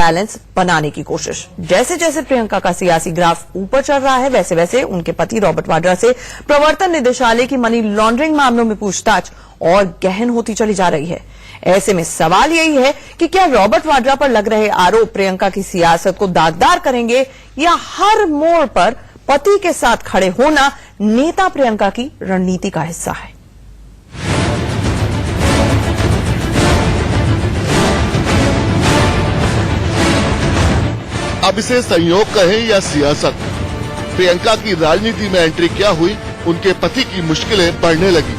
Balance बनाने की कोशिश। जैसे जैसे प्रियंका का सियासी ग्राफ ऊपर चल रहा है, वैसे वैसे उनके पति रॉबर्ट वाड्रा से प्रवर्तन निदेशालय की मनी लॉन्ड्रिंग मामलों में पूछताछ और गहन होती चली जा रही है। ऐसे में सवाल यही है कि क्या रॉबर्ट वाड्रा पर लग रहे आरोप प्रियंका की सियासत को दागदार करेंगे या हर मोड़ पर पति के साथ खड़े होना नेता प्रियंका की रणनीति का हिस्सा है। अब इसे संयोग कहें या सियासत, प्रियंका की राजनीति में एंट्री क्या हुई, उनके पति की मुश्किलें बढ़ने लगी।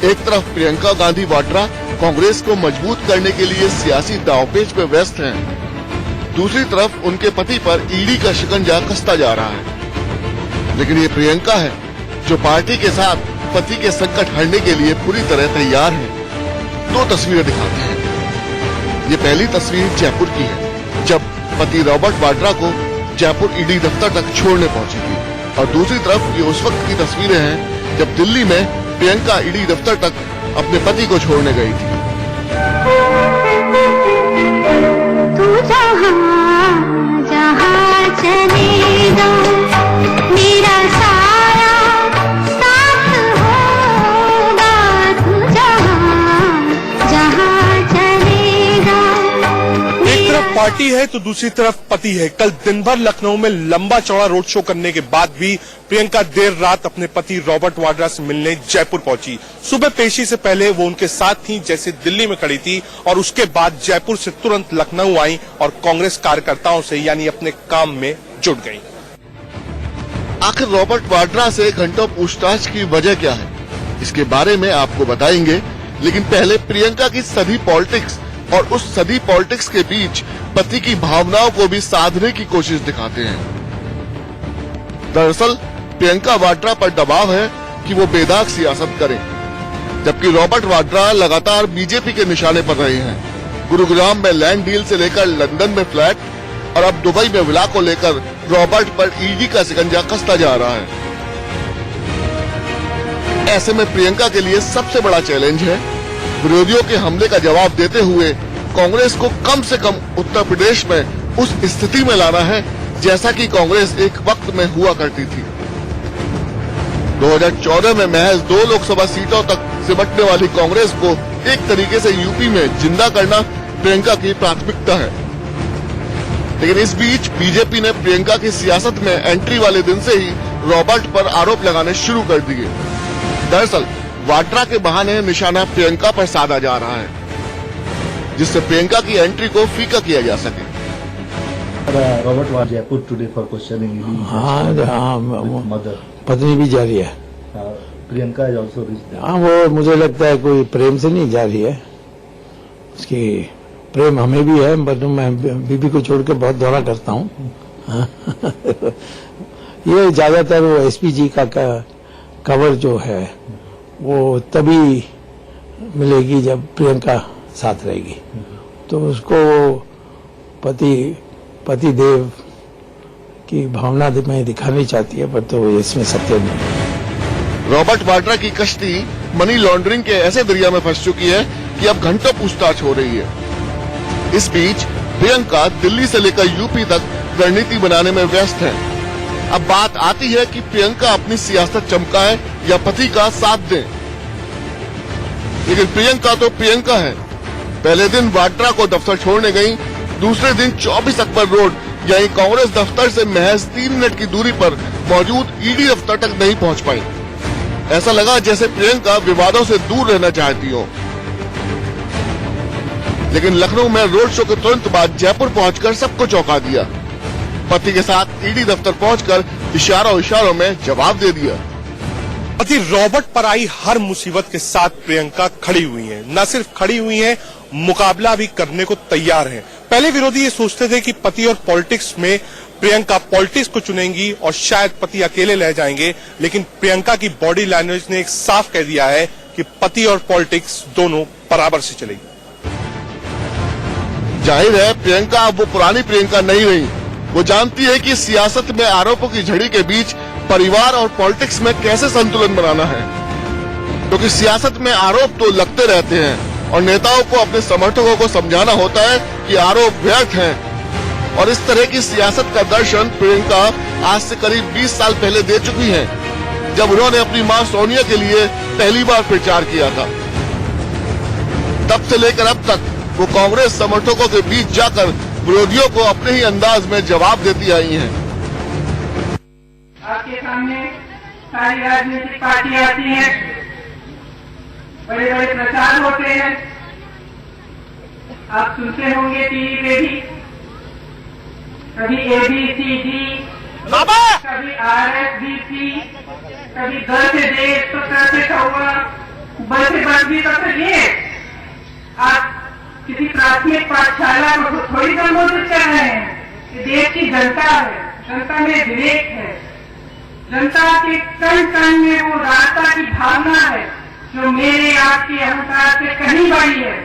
एक तरफ प्रियंका गांधी वाड्रा कांग्रेस को मजबूत करने के लिए सियासी दांवपेच में व्यस्त हैं, दूसरी तरफ उनके पति पर ईडी का शिकंजा कसता जा रहा है। लेकिन ये प्रियंका है जो पार्टी के साथ पति के संकट हटने के लिए पूरी तरह तैयार है। दो तस्वीरें दिखाते हैं। ये पहली तस्वीर जयपुर की है, जब पति रॉबर्ट वाड्रा को जयपुर ईडी दफ्तर तक छोड़ने पहुंची थी, और दूसरी तरफ ये उस वक्त की तस्वीरें हैं जब दिल्ली में प्रियंका ईडी दफ्तर तक अपने पति को छोड़ने गई थी। तू जहाँ जहाँ चलेगा मेरा साया साथ होगा, तू जहाँ जहाँ चलेगा। एक तरफ पार्टी है तो दूसरी तरफ पति है। कल दिन भर लखनऊ में लंबा चौड़ा रोड शो करने के बाद भी प्रियंका देर रात अपने पति रॉबर्ट वाड्रा से मिलने जयपुर पहुंची। सुबह पेशी से पहले वो उनके साथ थी, जैसे दिल्ली में खड़ी थी, और उसके बाद जयपुर से तुरंत लखनऊ आई और कांग्रेस कार्यकर्ताओं से यानी अपने काम में जुट गई। आखिर रॉबर्ट वाड्रा से घंटों पूछताछ की वजह क्या है, इसके बारे में आपको बताएंगे। लेकिन पहले प्रियंका की सदी पॉलिटिक्स और उस सदी पॉलिटिक्स के बीच पति की भावनाओं को भी साधने की कोशिश दिखाते हैं। दरअसल प्रियंका वाड्रा पर दबाव है कि वो बेदाग सियासत करें, जबकि रॉबर्ट वाड्रा लगातार बीजेपी के निशाने पर रहे हैं। गुरुग्राम में लैंड डील से लेकर लंदन में फ्लैट और अब दुबई में विला को लेकर रॉबर्ट पर ईडी का शिकंजा कसता जा रहा है। ऐसे में प्रियंका के लिए सबसे बड़ा चैलेंज है विरोधियों के हमले का जवाब देते हुए कांग्रेस को कम से कम उत्तर प्रदेश में उस स्थिति में लाना है जैसा कि कांग्रेस एक वक्त में हुआ करती थी। 2014 में महज 2 लोकसभा सीटों तक सिमटने वाली कांग्रेस को एक तरीके से यूपी में जिंदा करना प्रियंका की प्राथमिकता है। लेकिन इस बीच बीजेपी ने प्रियंका की सियासत में एंट्री वाले दिन से ही रॉबर्ट पर आरोप लगाने शुरू कर दिए। दरअसल वाड्रा के बहाने निशाना प्रियंका पर साधा जा रहा है, जिससे प्रियंका की एंट्री को फीका किया जा सके। Robert Vadra Jaipur today for questioning. Mother पत्नी भी जा रही है। Priyanka is also rich. हाँ, वो मुझे लगता है कोई प्रेम से नहीं जा रही है, उसकी प्रेम हमें भी है, बट मैं बीबी को छोड़ के बहुत दौरा करता हूँ। ये ज्यादातर वो एसपीजी का कवर जो है वो तभी मिलेगी जब प्रियंका साथ रहेगी, तो उसको पति देव की भावना में दिखानी चाहती है, पर तो इसमें सत्य नहीं। रॉबर्ट वाड्रा की कश्ती मनी लॉन्ड्रिंग के ऐसे दरिया में फंस चुकी है कि अब घंटों पूछताछ हो रही है। इस बीच प्रियंका दिल्ली से लेकर यूपी तक रणनीति बनाने में व्यस्त है। अब बात आती है कि प्रियंका अपनी सियासत चमकाए या पति का साथ दें। लेकिन प्रियंका तो प्रियंका है। पहले दिन वाड्रा को दफ्तर छोड़ने गई, दूसरे दिन 24 अकबर रोड यानी कांग्रेस दफ्तर से महज 3 मिनट की दूरी पर मौजूद ईडी दफ्तर तक नहीं पहुंच पाई। ऐसा लगा जैसे प्रियंका विवादों से दूर रहना चाहती हो। लेकिन लखनऊ में रोड शो के तुरंत बाद जयपुर पहुंचकर सबको चौंका दिया। पति के साथ ईडी दफ्तर पहुंचकर इशारों में जवाब दे दिया। पति रॉबर्ट पर आई हर मुसीबत के साथ प्रियंका खड़ी हुई हैं। न सिर्फ खड़ी हुई हैं, मुकाबला भी करने को तैयार हैं। पहले विरोधी ये सोचते थे कि पति और पॉलिटिक्स में प्रियंका पॉलिटिक्स को चुनेंगी और शायद पति अकेले रह जाएंगे, लेकिन प्रियंका की बॉडी लैंग्वेज ने एक साफ कह दिया है कि पति और पॉलिटिक्स दोनों बराबर से चलेगी। जाहिर है प्रियंका अब वो पुरानी प्रियंका नहीं रही। वो जानती है कि सियासत में आरोपों की झड़ी के बीच परिवार और पॉलिटिक्स में कैसे संतुलन बनाना है, क्योंकि सियासत में आरोप तो लगते रहते हैं और नेताओं को अपने समर्थकों को समझाना होता है कि आरोप व्यर्थ हैं, और इस तरह की सियासत का दर्शन प्रियंका आज से करीब 20 साल पहले दे चुकी हैं, जब उन्होंने अपनी मां सोनिया के लिए पहली बार प्रचार किया था। तब से लेकर अब तक वो कांग्रेस समर्थकों के बीच जाकर विरोधियों को अपने ही अंदाज में जवाब देती आई हैं। आपके सामने सारी राजनीतिक पार्टियां आती हैं, बड़े बड़े प्रचार होते हैं, आप सुनते होंगे टीवी पे भी, कभी ABCD, कभी RSVP, कभी घर से देश तो कैसे हुआ, बस से बस भी तो ये आप किसी प्राथमिक पाठशाला को थोड़ी संबोधित कर रहे हैं कि देश की जनता है, जनता में विवेक है, जनता के कण कण में वो रास्ता की भावना है जो मेरे आपके अहंकार से कहीं बड़ी है।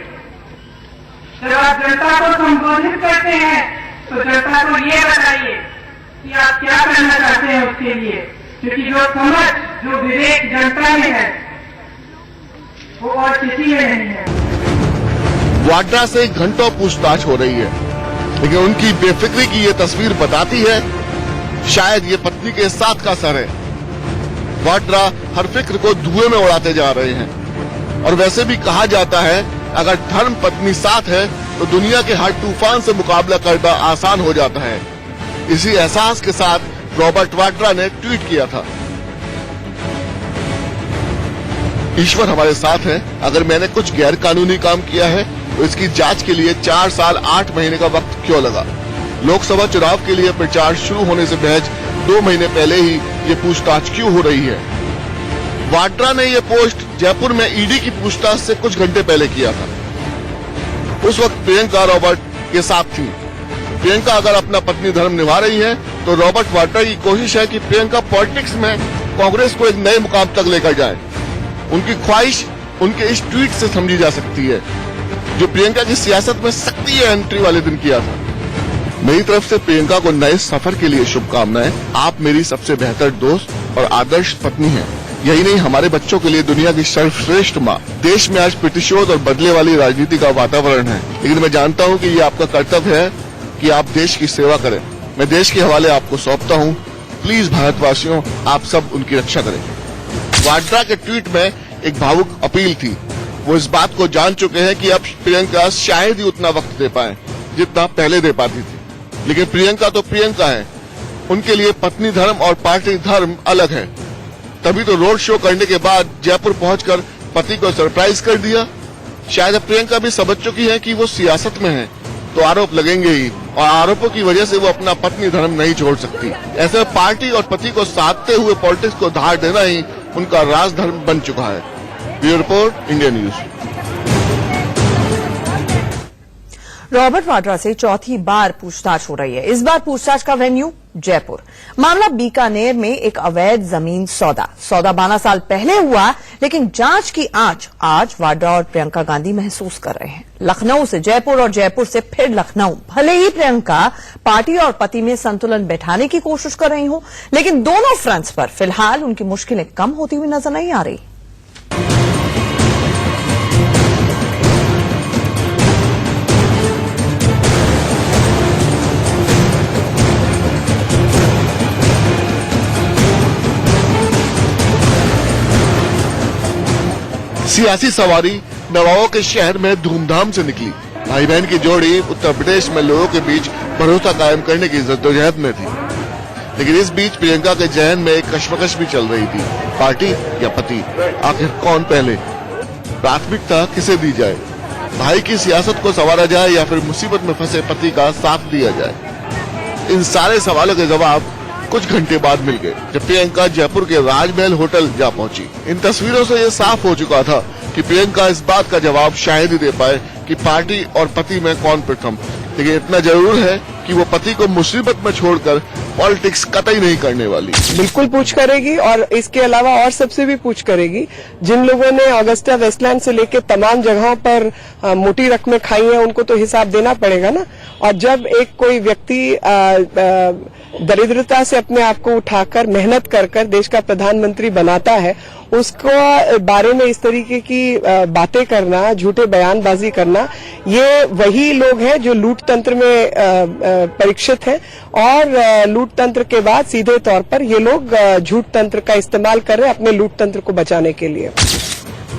जब आप जनता को संबोधित करते हैं तो जनता को ये बताइए कि आप क्या करना चाहते हैं उसके लिए, क्योंकि जो समझ जो विवेक जनता में है वो और किसी में नहीं है। वाड्रा से घंटों पूछताछ हो रही है, लेकिन उनकी बेफिक्री की ये तस्वीर बताती है शायद ये पत्नी के साथ का असर है। वाड्रा हर फिक्र को धुएं में उड़ाते जा रहे हैं। और वैसे भी कहा जाता है अगर धर्म पत्नी साथ है तो दुनिया के हर तूफान से मुकाबला करना आसान हो जाता है। इसी एहसास के साथ रॉबर्ट वाड्रा ने ट्वीट किया था, ईश्वर हमारे साथ है, अगर मैंने कुछ गैर कानूनी काम किया है तो इसकी जांच के लिए 4 साल 8 महीने का वक्त क्यों लगा। लोकसभा चुनाव के लिए प्रचार शुरू होने से महज 2 महीने पहले ही ये पूछताछ क्यों हो रही है। वाड्रा ने ये पोस्ट जयपुर में ईडी की पूछताछ से कुछ घंटे पहले किया था। उस वक्त प्रियंका रॉबर्ट के साथ थी। प्रियंका अगर अपना पत्नी धर्म निभा रही है तो रॉबर्ट वाड्रा की कोशिश है कि प्रियंका पॉलिटिक्स में कांग्रेस को एक नए मुकाम तक लेकर जाए। उनकी ख्वाहिश उनके इस ट्वीट से समझी जा सकती है जो प्रियंका की सियासत में सक्रिय एंट्री वाले दिन किया था। मेरी तरफ से प्रियंका को नए सफर के लिए शुभकामनाएं। आप मेरी सबसे बेहतर दोस्त और आदर्श पत्नी हैं। यही नहीं, हमारे बच्चों के लिए दुनिया की सर्वश्रेष्ठ माँ। देश में आज प्रतिशोध और बदले वाली राजनीति का वातावरण है, लेकिन मैं जानता हूँ कि ये आपका कर्तव्य है कि आप देश की सेवा करें। मैं देश के हवाले आपको सौंपता हूँ। प्लीज भारतवासियों, आप सब उनकी रक्षा करें। वाड्रा के ट्वीट में एक भावुक अपील थी। वो इस बात को जान चुके हैं कि अब प्रियंका शायद ही उतना वक्त दे पाए जितना पहले दे पाती थी, लेकिन प्रियंका तो प्रियंका है। उनके लिए पत्नी धर्म और पार्टी धर्म अलग है। तभी तो रोड शो करने के बाद जयपुर पहुंचकर पति को सरप्राइज कर दिया। शायद अब प्रियंका भी समझ चुकी है कि वो सियासत में है तो आरोप लगेंगे ही, और आरोपों की वजह से वो अपना पत्नी धर्म नहीं छोड़ सकती। ऐसे में पार्टी और पति को साधते हुए पॉलिटिक्स को धार देना ही उनका राजधर्म बन चुका है। Bureau report, India news. Robert Vadra से चौथी बार पूछताछ हो रही है। इस बार पूछताछ का वेन्यू जयपुर। मामला बीकानेर में एक अवैध जमीन सौदा 12 साल पहले हुआ, लेकिन जांच की आंच आज वाड्रा और प्रियंका गांधी महसूस कर रहे हैं। लखनऊ से जयपुर और जयपुर से फिर लखनऊ। भले ही प्रियंका पार्टी और पति में संतुलन बैठाने की कोशिश कर रही हो, लेकिन दोनों फ्रंट्स पर फिलहाल उनकी मुश्किलें कम होती हुई नजर नहीं आ रही। सियासी सवारी नवाबों के शहर में धूमधाम से निकली। भाई बहन की जोड़ी उत्तर प्रदेश में लोगों के बीच भरोसा कायम करने की जद्दोजहद में थी, लेकिन इस बीच प्रियंका के जहन में एक कश्मकश भी चल रही थी। पार्टी या पति, आखिर कौन पहले? प्राथमिकता किसे दी जाए? भाई की सियासत को संवारा जाए या फिर मुसीबत में फंसे पति का साथ दिया जाए? इन सारे सवालों के जवाब कुछ घंटे बाद मिल गए जब प्रियंका जयपुर के राजमहल होटल जा पहुंची। इन तस्वीरों से ये साफ हो चुका था कि प्रियंका इस बात का जवाब शायद ही दे पाए कि पार्टी और पति में कौन प्रथम, लेकिन इतना जरूर है कि वो पति को मुसीबत में छोड़कर पॉलिटिक्स कतई नहीं करने वाली। बिल्कुल पूछ करेगी और इसके अलावा और सबसे भी पूछ करेगी। जिन लोगों ने ऑगस्टा वेस्टलैंड से लेकर तमाम जगहों पर मोटी रकमें खाई हैं उनको तो हिसाब देना पड़ेगा ना। और जब एक कोई व्यक्ति दरिद्रता से अपने आप को उठाकर मेहनत कर कर देश का प्रधानमंत्री बनाता है, उसको बारे में इस तरीके की बातें करना, झूठे बयानबाजी करना, ये वही लोग हैं जो लूट तंत्र में परीक्षित हैं और लूट तंत्र के बाद सीधे तौर पर ये लोग झूठ तंत्र का इस्तेमाल कर रहे हैं अपने लूट तंत्र को बचाने के लिए।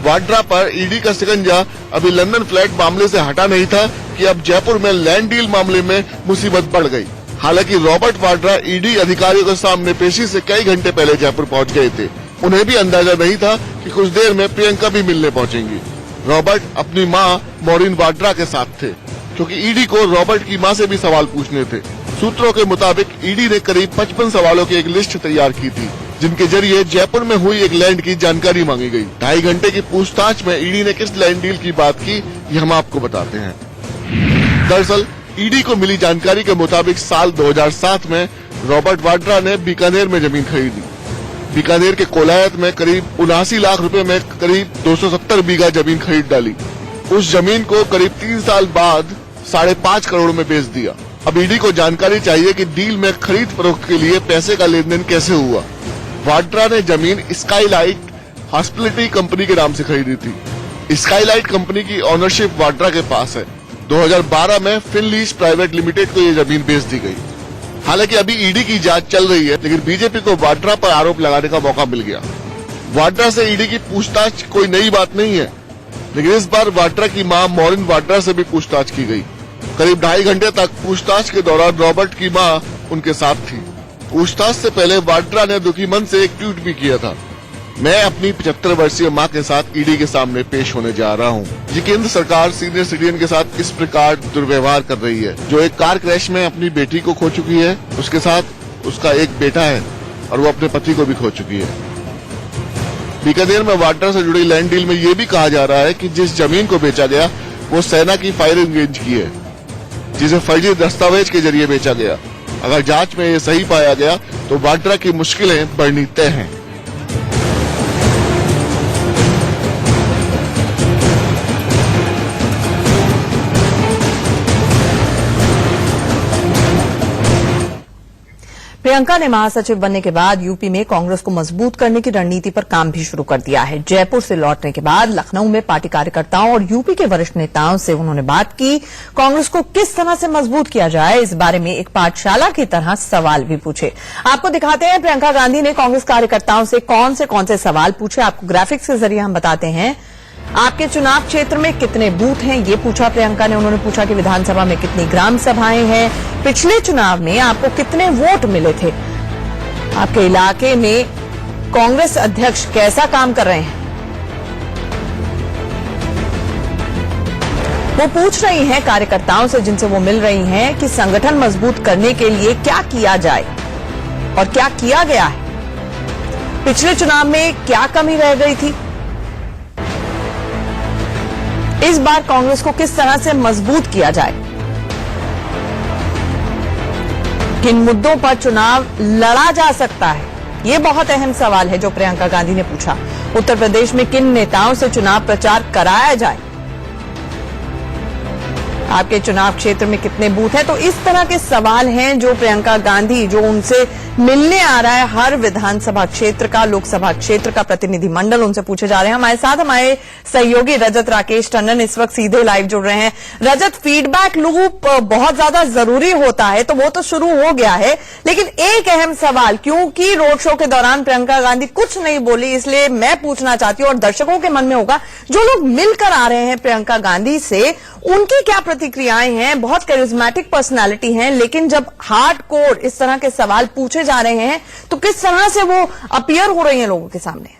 वाड्रा पर ईडी का शिकंजा अभी लंदन फ्लैट मामले से हटा नहीं था कि अब जयपुर में लैंड डील मामले में मुसीबत बढ़ गई। हालांकि रॉबर्ट वाड्रा ईडी अधिकारियों के सामने पेशी से कई घंटे पहले जयपुर पहुंच गए थे। उन्हें भी अंदाजा नहीं था कि कुछ देर में प्रियंका भी मिलने पहुंचेंगी। रॉबर्ट अपनी मां मॉरिन वाड्रा के साथ थे, क्योंकि ईडी को रॉबर्ट की मां से भी सवाल पूछने थे। सूत्रों के मुताबिक ईडी ने करीब 55 सवालों की एक लिस्ट तैयार की थी, जिनके जरिए जयपुर में हुई एक लैंड की जानकारी मांगी गई। 2.5 घंटे की पूछताछ में ईडी ने किस लैंड डील की बात की, ये हम आपको बताते हैं। दरअसल ईडी को मिली जानकारी के मुताबिक साल 2007 में रॉबर्ट वाड्रा ने बीकानेर में जमीन खरीदी। बीकानेर के कोलायत में करीब 79 लाख रुपए में करीब 270 बीघा जमीन खरीद डाली। उस जमीन को करीब 3 साल बाद 5.5 करोड़ में बेच दिया। अब ईडी को जानकारी चाहिए कि डील में खरीद फरोख्त के लिए पैसे का लेन देन कैसे हुआ। वाड्रा ने जमीन स्काईलाइट हॉस्पिटैलिटी कंपनी के नाम से खरीदी थी। स्काईलाइट कंपनी की ऑनरशिप वाड्रा के पास है। 2012 में फिनलीज प्राइवेट लिमिटेड को ये जमीन बेच दी गई। हालांकि अभी ईडी की जांच चल रही है, लेकिन बीजेपी को वाड्रा पर आरोप लगाने का मौका मिल गया। वाड्रा से ईडी की पूछताछ कोई नई बात नहीं है, लेकिन इस बार वाड्रा की मां मॉरिन वाड्रा से भी पूछताछ की गई। करीब 2.5 घंटे तक पूछताछ के दौरान रॉबर्ट की मां उनके साथ थी। पूछताछ से पहले वाड्रा ने दुखी मन से एक ट्वीट भी किया था, मैं अपनी 75 वर्षीय मां के साथ ईडी के सामने पेश होने जा रहा हूं। ये केंद्र सरकार सीनियर सिटीजन के साथ इस प्रकार दुर्व्यवहार कर रही है, जो एक कार क्रैश में अपनी बेटी को खो चुकी है, उसके साथ उसका एक बेटा है और वो अपने पति को भी खो चुकी है। बीकानेर में वाड्रा से जुड़ी लैंड डील में ये भी कहा जा रहा है कि जिस जमीन को बेचा गया वो सेना की फायरिंग रेंज की है, जिसे फर्जी दस्तावेज के जरिए बेचा गया। अगर जांच में ये सही पाया गया तो वाड्रा की मुश्किलें बढ़नी तय हैं। प्रियंका ने महासचिव बनने के बाद यूपी में कांग्रेस को मजबूत करने की रणनीति पर काम भी शुरू कर दिया है। जयपुर से लौटने के बाद लखनऊ में पार्टी कार्यकर्ताओं और यूपी के वरिष्ठ नेताओं से उन्होंने बात की। कांग्रेस को किस तरह से मजबूत किया जाए, इस बारे में एक पाठशाला की तरह सवाल भी पूछे। आपको दिखाते हैं प्रियंका गांधी ने कांग्रेस कार्यकर्ताओं से कौन से सवाल पूछे। आपको ग्राफिक्स के जरिए हम बताते हैं। आपके चुनाव क्षेत्र में कितने बूथ हैं, ये पूछा प्रियंका ने। उन्होंने पूछा कि विधानसभा में कितनी ग्राम सभाएं हैं, पिछले चुनाव में आपको कितने वोट मिले थे, आपके इलाके में कांग्रेस अध्यक्ष कैसा काम कर रहे हैं। वो पूछ रही हैं कार्यकर्ताओं से जिनसे वो मिल रही हैं कि संगठन मजबूत करने के लिए क्या किया जाए और क्या किया गया है। पिछले चुनाव में क्या कमी रह गई थी, इस बार कांग्रेस को किस तरह से मजबूत किया जाए, किन मुद्दों पर चुनाव लड़ा जा सकता है, ये बहुत अहम सवाल है जो प्रियंका गांधी ने पूछा। उत्तर प्रदेश में किन नेताओं से चुनाव प्रचार कराया जाए, आपके चुनाव क्षेत्र में कितने बूथ हैं। तो इस तरह के सवाल हैं जो प्रियंका गांधी, जो उनसे मिलने आ रहा है हर विधानसभा क्षेत्र का, लोकसभा क्षेत्र का प्रतिनिधि मंडल, उनसे पूछे जा रहे हैं। हमारे साथ हमारे सहयोगी रजत राकेश टंडन इस वक्त सीधे लाइव जुड़ रहे हैं। रजत, फीडबैक लूप बहुत ज्यादा जरूरी होता है, तो वो तो शुरू हो गया है, लेकिन एक अहम सवाल, क्योंकि रोड शो के दौरान प्रियंका गांधी कुछ नहीं बोली, इसलिए मैं पूछना चाहती हूं और दर्शकों के मन में होगा, जो लोग मिलकर आ रहे हैं प्रियंका गांधी से, उनकी क्या प्रतिक्रियाएं हैं। बहुत कैरिज्मेटिक पर्सनालिटी हैं, लेकिन जब हार्डकोर इस तरह के सवाल पूछे जा रहे हैं तो किस तरह से वो अपीयर हो रही हैं लोगों के सामने।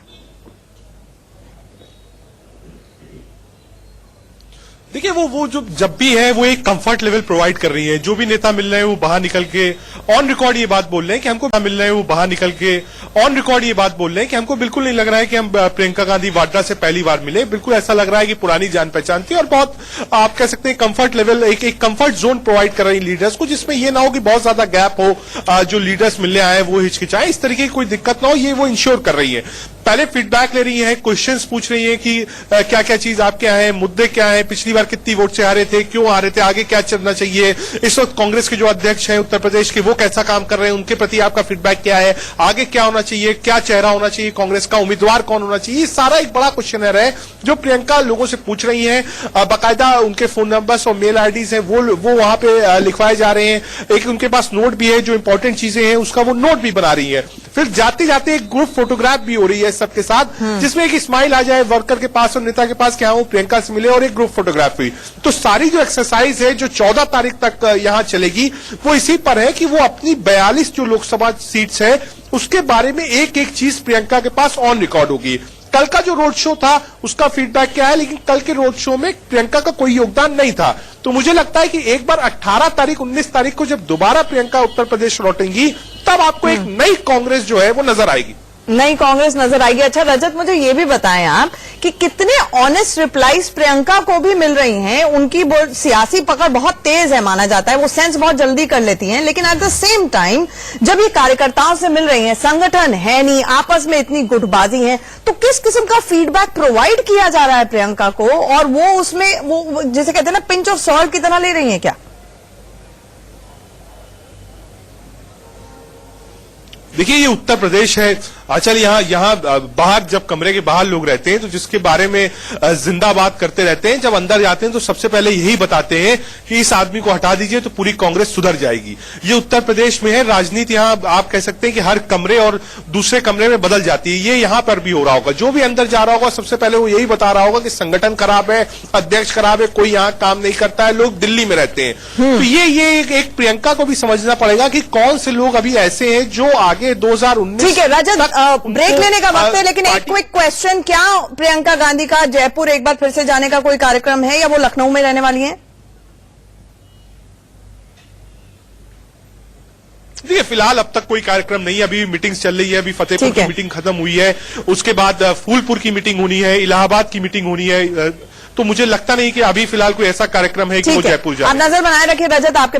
देखिए वो जो जब भी है वो एक कंफर्ट लेवल प्रोवाइड कर रही है। जो भी नेता मिल रहे हैं वो बाहर निकल के ऑन रिकॉर्ड ये बात बोल रहे हैं कि हमको मिल रहे हैं वो बाहर निकल के ऑन रिकॉर्ड ये बात बोल रहे हैं कि हमको बिल्कुल नहीं लग रहा है कि हम प्रियंका गांधी वाड्रा से पहली बार मिले। बिल्कुल ऐसा लग रहा है कि पुरानी जान पहचान थी और बहुत आप कह सकते हैं कंफर्ट लेवल एक कंफर्ट जोन प्रोवाइड कर रही लीडर्स को, जिसमें ये ना हो कि बहुत ज्यादा गैप हो, जो लीडर्स मिलने आए वो हिचकिचाए, इस तरीके की कोई दिक्कत ना हो, ये वो इंश्योर कर रही है। पहले फीडबैक ले रही है, क्वेश्चंस पूछ रही है कि क्या क्या चीज आपके यहाँ है, मुद्दे क्या है, पिछली बार कितनी वोट से हारे थे, क्यों हारे थे, आगे क्या चलना चाहिए, इस वक्त कांग्रेस के जो अध्यक्ष हैं उत्तर प्रदेश के वो कैसा काम कर रहे हैं, उनके प्रति आपका फीडबैक क्या है, आगे क्या होना चाहिए, क्या चेहरा होना चाहिए कांग्रेस का, उम्मीदवार कौन होना चाहिए, ये सारा एक बड़ा क्वेश्चनर है जो प्रियंका लोगों से पूछ रही है। बाकायदा उनके फोन नंबर्स और मेल आईडीज है वो वहां पे लिखवाए जा रहे हैं। एक उनके पास नोट भी है, जो इंपॉर्टेंट चीजें हैं उसका वो नोट भी बना रही है। फिर जाते जाते एक ग्रुप फोटोग्राफ भी हो रही है सबके साथ, जिसमें एक स्माइल आ जाए वर्कर के पास और नेता के पास क्या वो प्रियंका से मिले, और एक ग्रुप फोटोग्राफ हुई। तो सारी जो एक्सरसाइज है जो 14 तारीख तक यहां चलेगी वो इसी पर है कि वो अपनी 42 जो लोकसभा सीट्स है उसके बारे में एक एक चीज प्रियंका के पास ऑन रिकॉर्ड होगी। कल का जो रोड शो था उसका फीडबैक क्या है, लेकिन कल के रोड शो में प्रियंका का कोई योगदान नहीं था। तो मुझे लगता है कि एक बार 18 तारीख 19 तारीख को जब दोबारा प्रियंका उत्तर प्रदेश लौटेंगी तब आपको एक नई कांग्रेस जो है वो नजर आएगी, नई कांग्रेस नजर आएगी। अच्छा रजत, मुझे ये भी बताएं आप कि कितने ऑनेस्ट रिप्लाईज प्रियंका को भी मिल रही हैं। उनकी सियासी पकड़ बहुत तेज है माना जाता है, वो सेंस बहुत जल्दी कर लेती हैं, लेकिन एट द सेम टाइम जब ये कार्यकर्ताओं से मिल रही हैं, संगठन है नहीं, आपस में इतनी गुटबाजी है, तो किस किस्म का फीडबैक प्रोवाइड किया जा रहा है प्रियंका को, और वो उसमें वो जैसे कहते हैं ना पिंच ऑफ सॉल्ट की तरह ले रही है क्या? देखिए ये उत्तर प्रदेश है। चल यहाँ बाहर जब कमरे के बाहर लोग रहते हैं तो जिसके बारे में जिंदाबाद करते रहते हैं, जब अंदर जाते हैं तो सबसे पहले यही बताते हैं कि इस आदमी को हटा दीजिए तो पूरी कांग्रेस सुधर जाएगी। ये उत्तर प्रदेश में है। राजनीति यहाँ आप कह सकते हैं कि हर कमरे और दूसरे कमरे में बदल जाती है। ये यहाँ पर भी हो रहा होगा। जो भी अंदर जा रहा होगा सबसे पहले वो यही बता रहा होगा कि संगठन खराब है, अध्यक्ष खराब है, कोई यहाँ काम नहीं करता है, लोग दिल्ली में रहते हैं। तो ये एक प्रियंका को भी समझना पड़ेगा कि कौन से लोग अभी ऐसे हैं जो आगे 2019। ठीक है रजत, ब्रेक लेने का वक्त है, लेकिन एक क्विक क्वेश्चन, क्या प्रियंका गांधी का जयपुर एक बार फिर से जाने का कोई कार्यक्रम है या वो लखनऊ में रहने वाली हैं? देखिए फिलहाल अब तक कोई कार्यक्रम नहीं है, अभी मीटिंग्स चल रही है। अभी फतेहपुर की मीटिंग खत्म हुई है, उसके बाद फूलपुर की मीटिंग होनी है, इलाहाबाद की मीटिंग होनी है। तो मुझे लगता नहीं कि अभी फिलहाल कोई ऐसा कार्यक्रम है कि वो जयपुर जाए। आप नजर बनाए रखिए रजत, आपके